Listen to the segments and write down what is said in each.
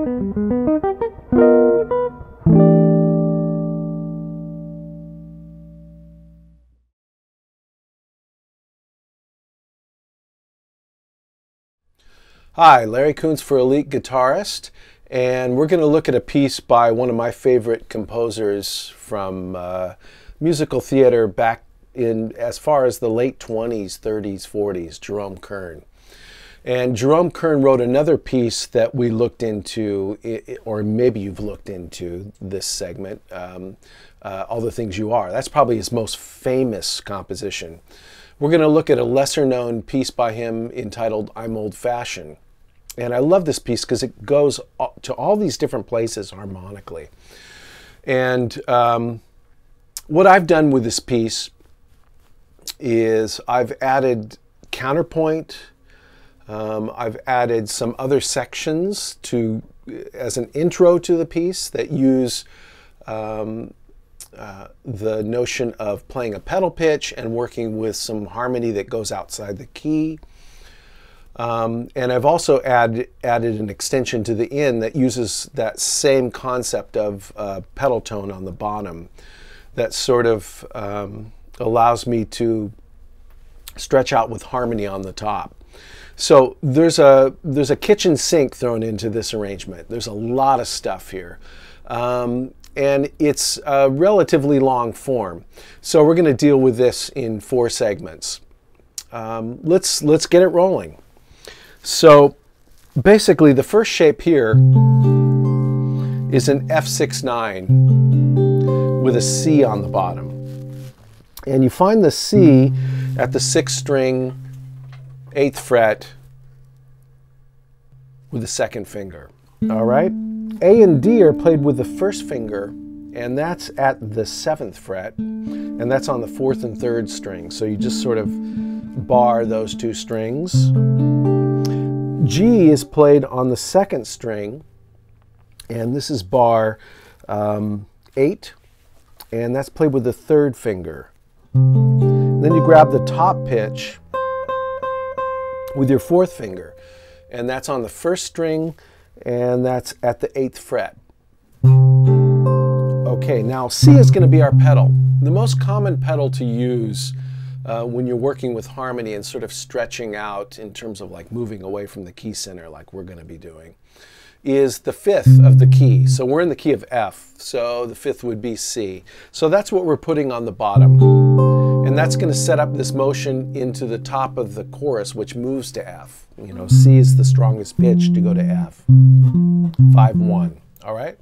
Hi, Larry Koonse for EliteGuitarist, and we're going to look at a piece by one of my favorite composers from musical theater back in as far as the late 20s, 30s, 40s, Jerome Kern. And Jerome Kern wrote another piece that we looked into, or maybe you've looked into this segment, All the Things You Are. That's probably his most famous composition. We're going to look at a lesser known piece by him entitled I'm Old Fashioned. And I love this piece because it goes to all these different places harmonically. And what I've done with this piece is I've added counterpoint, I've added some other sections as an intro to the piece that use the notion of playing a pedal pitch and working with some harmony that goes outside the key. And I've also added an extension to the end that uses that same concept of pedal tone on the bottom that sort of allows me to stretch out with harmony on the top. So there's a kitchen sink thrown into this arrangement. There's a lot of stuff here. And it's a relatively long form. So we're going to deal with this in 4 segments. Let's get it rolling. So basically the first shape here is an F6-9 with a C on the bottom. And you find the C at the 6th string, 8th fret with the 2nd finger. All right? A and D are played with the 1st finger, and that's at the 7th fret, and that's on the 4th and 3rd string. So you just sort of bar those 2 strings. G is played on the 2nd string, and this is bar 8, and that's played with the 3rd finger. Then you grab the top pitch with your 4th finger, and that's on the 1st string, and that's at the 8th fret. Okay, now C is going to be our pedal. The most common pedal to use when you're working with harmony and sort of stretching out in terms of like moving away from the key center like we're going to be doing, is the 5th of the key. So we're in the key of F, so the 5th would be C. So that's what we're putting on the bottom. And that's going to set up this motion into the top of the chorus, which moves to F. You know, C is the strongest pitch to go to F. 5-1, all right?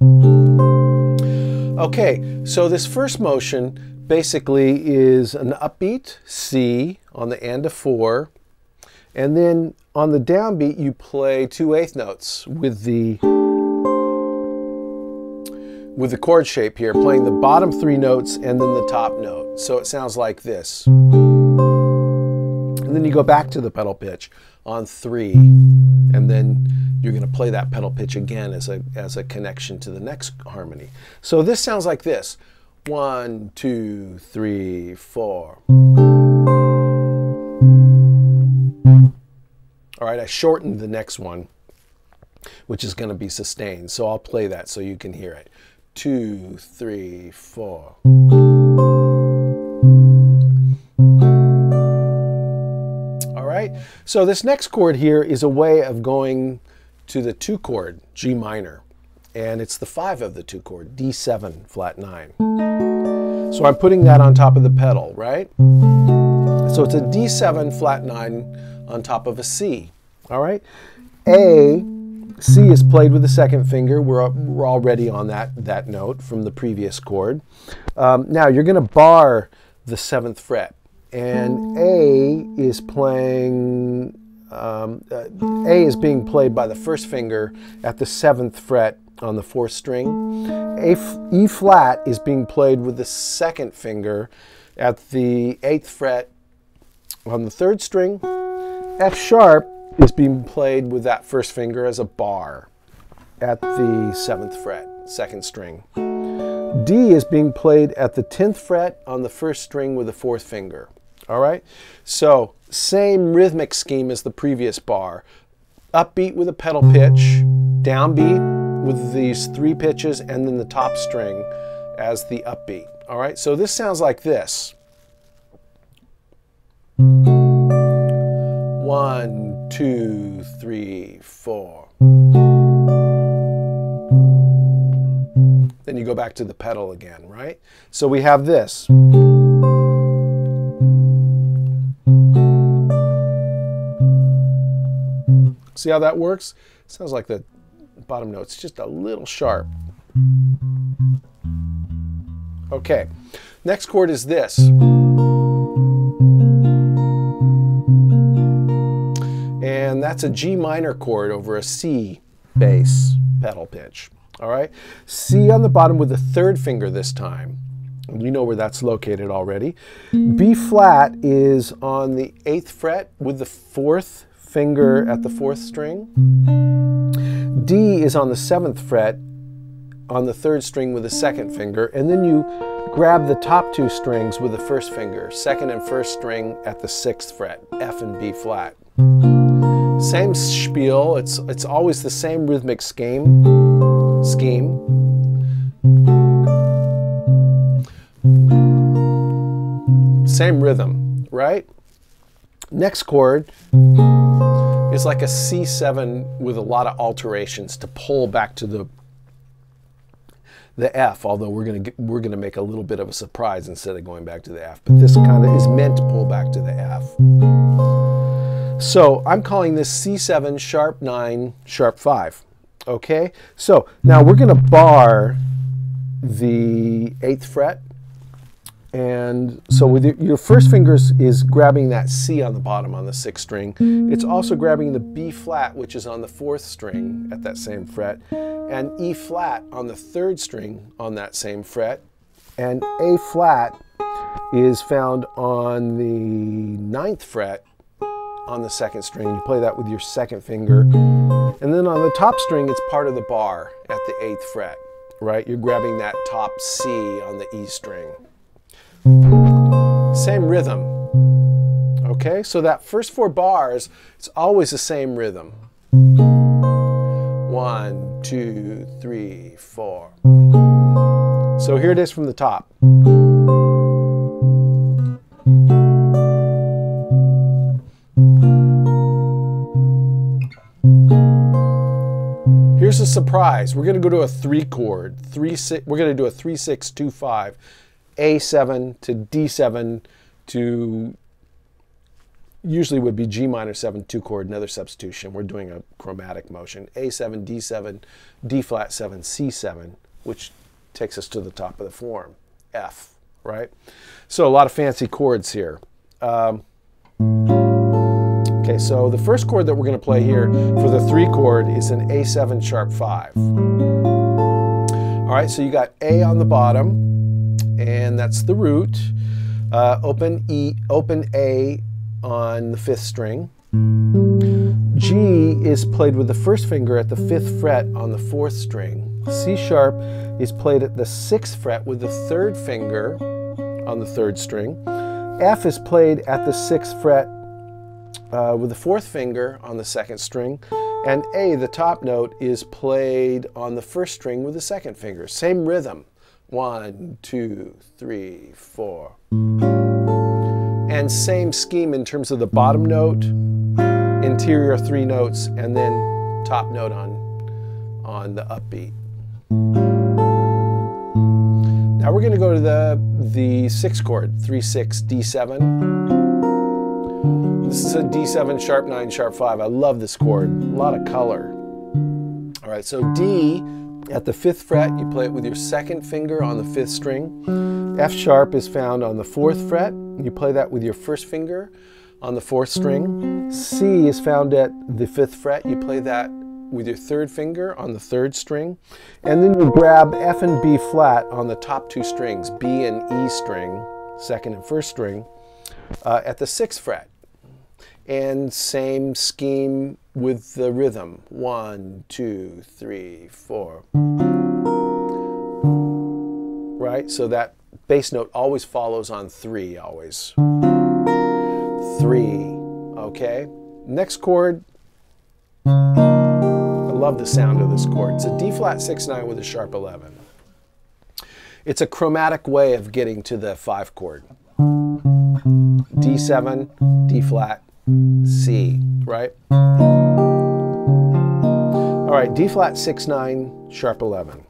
Okay, so this first motion basically is an upbeat C on the and of 4, and then on the downbeat you play 2 eighth notes with the chord shape here, playing the bottom 3 notes and then the top note. So it sounds like this. And then you go back to the pedal pitch on 3, and then you're going to play that pedal pitch again as a connection to the next harmony. So this sounds like this. 1, 2, 3, 4. All right, I shortened the next one, which is going to be sustained. So I'll play that so you can hear it. 2, 3, 4. All right, so this next chord here is a way of going to the 2 chord, G minor. And it's the 5 of the 2 chord, D7 flat 9. So I'm putting that on top of the pedal, right? So it's a D7 flat 9 on top of a C, all right? A, C is played with the 2nd finger. We're already on that note from the previous chord. Now you're going to bar the 7th fret, and A is playing, A is being played by the 1st finger at the 7th fret on the 4th string. E flat is being played with the 2nd finger at the 8th fret on the 3rd string. F sharp is being played with that 1st finger as a bar at the 7th fret, 2nd string. D is being played at the 10th fret on the 1st string with the 4th finger. All right? So same rhythmic scheme as the previous bar. Upbeat with a pedal pitch, downbeat with these 3 pitches and then the top string as the upbeat. All right, so this sounds like this. 1, 2, 3, 4. Then you go back to the pedal again, right? So we have this. See how that works? Sounds like the bottom note's just a little sharp. Okay, next chord is this. And that's a G minor chord over a C bass pedal pitch. All right, C on the bottom with the 3rd finger this time. You know where that's located already. B flat is on the 8th fret with the 4th finger at the 4th string. D is on the 7th fret on the 3rd string with the 2nd finger, and then you grab the top 2 strings with the 1st finger, 2nd and 1st string at the 6th fret, F and B flat. Same spiel, it's always the same rhythmic scheme. Same rhythm, right? Next chord is like a C7 with a lot of alterations to pull back to the F, although we're gonna make a little bit of a surprise instead of going back to the F. But this kind of is meant to pull back to the F. So I'm calling this C7 sharp 9 sharp 5. Okay, so now we're gonna bar the 8th fret, and so with your first fingers is grabbing that C on the bottom on the 6th string. It's also grabbing the B flat, which is on the 4th string at that same fret, and E flat on the 3rd string on that same fret, and A flat is found on the 9th fret on the 2nd string. You play that with your 2nd finger, and then on the top string it's part of the bar at the 8th fret, right? You're grabbing that top C on the E string. Same rhythm. Okay, so that first 4 bars, it's always the same rhythm. 1, 2, 3, 4. So here it is from the top. Here's a surprise. We're going to go to a 3 chord. We're going to do a 3, 6, 2, 5. A7 to D7 to usually would be G minor 7 2 chord, another substitution. We're doing a chromatic motion. A7, D7, D flat 7, C7, which takes us to the top of the form, F, right? So a lot of fancy chords here. Okay, so the first chord that we're going to play here for the 3 chord is an A7 sharp 5. All right, so you got A on the bottom, and that's the root. Open A on the 5th string. G is played with the 1st finger at the 5th fret on the 4th string. C sharp is played at the 6th fret with the 3rd finger on the 3rd string. F is played at the 6th fret with the 4th finger on the 2nd string. And A, the top note, is played on the 1st string with the 2nd finger. Same rhythm. 1, 2, 3, 4. And same scheme in terms of the bottom note, interior 3 notes, and then top note on the upbeat. Now we're going to go to the 6th chord, 3, 6, D7. This is a D7 sharp 9 sharp 5. I love this chord, a lot of color. All right, so D at the 5th fret, you play it with your 2nd finger on the 5th string. F sharp is found on the 4th fret. You play that with your 1st finger on the 4th string. C is found at the 5th fret. You play that with your 3rd finger on the 3rd string. And then you grab F and B flat on the top 2 strings, B and E string, 2nd and 1st string, at the 6th fret. And same scheme with the rhythm. 1, 2, 3, 4. Right? So that bass note always follows on 3, always. 3. Okay? Next chord, a love the sound of this chord. It's a D flat 6/9 with a sharp 11. It's a chromatic way of getting to the 5 chord. D7, D flat, C, right? All right, D flat 6/9, sharp 11.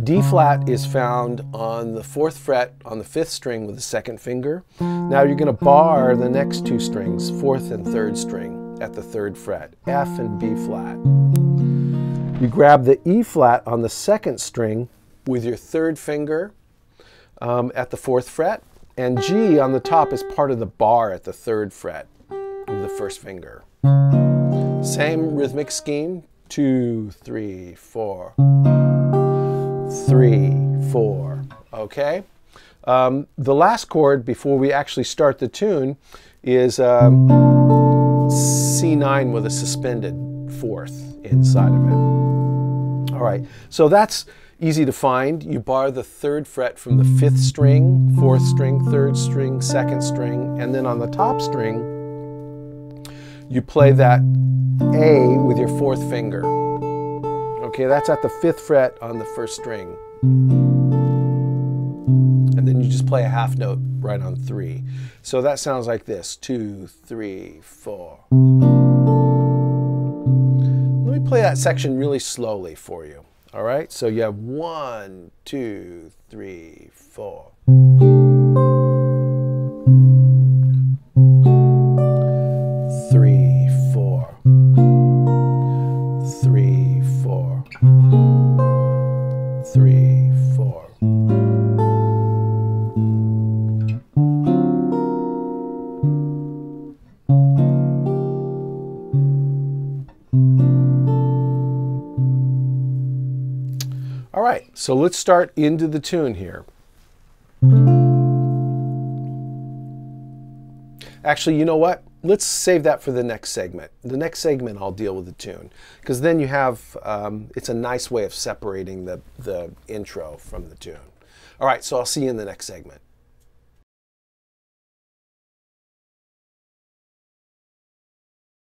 D flat is found on the 4th fret on the 5th string with the 2nd finger. Now you're going to bar the next 2 strings, 4th and 3rd string at the 3rd fret, F and B flat. You grab the E flat on the 2nd string with your 3rd finger at the 4th fret, and G on the top is part of the bar at the 3rd fret with the 1st finger. Same rhythmic scheme, 2, 3, 4. 3, 4, okay? The last chord before we actually start the tune is C9 with a suspended 4th inside of it. All right, so that's easy to find. You bar the 3rd fret from the 5th string, 4th string, 3rd string, 2nd string, and then on the top string, you play that A with your 4th finger. Okay, that's at the 5th fret on the 1st string. And then you just play a half note right on 3. So that sounds like this, 2, 3, 4. Let me play that section really slowly for you. All right, so you have 1, 2, 3, 4. 3, 4. 3, 4. 3, 4. All right, so let's start into the tune here. Actually, you know what? Let's save that for the next segment. The next segment I'll deal with the tune, because then you have, it's a nice way of separating the intro from the tune. All right, so I'll see you in the next segment.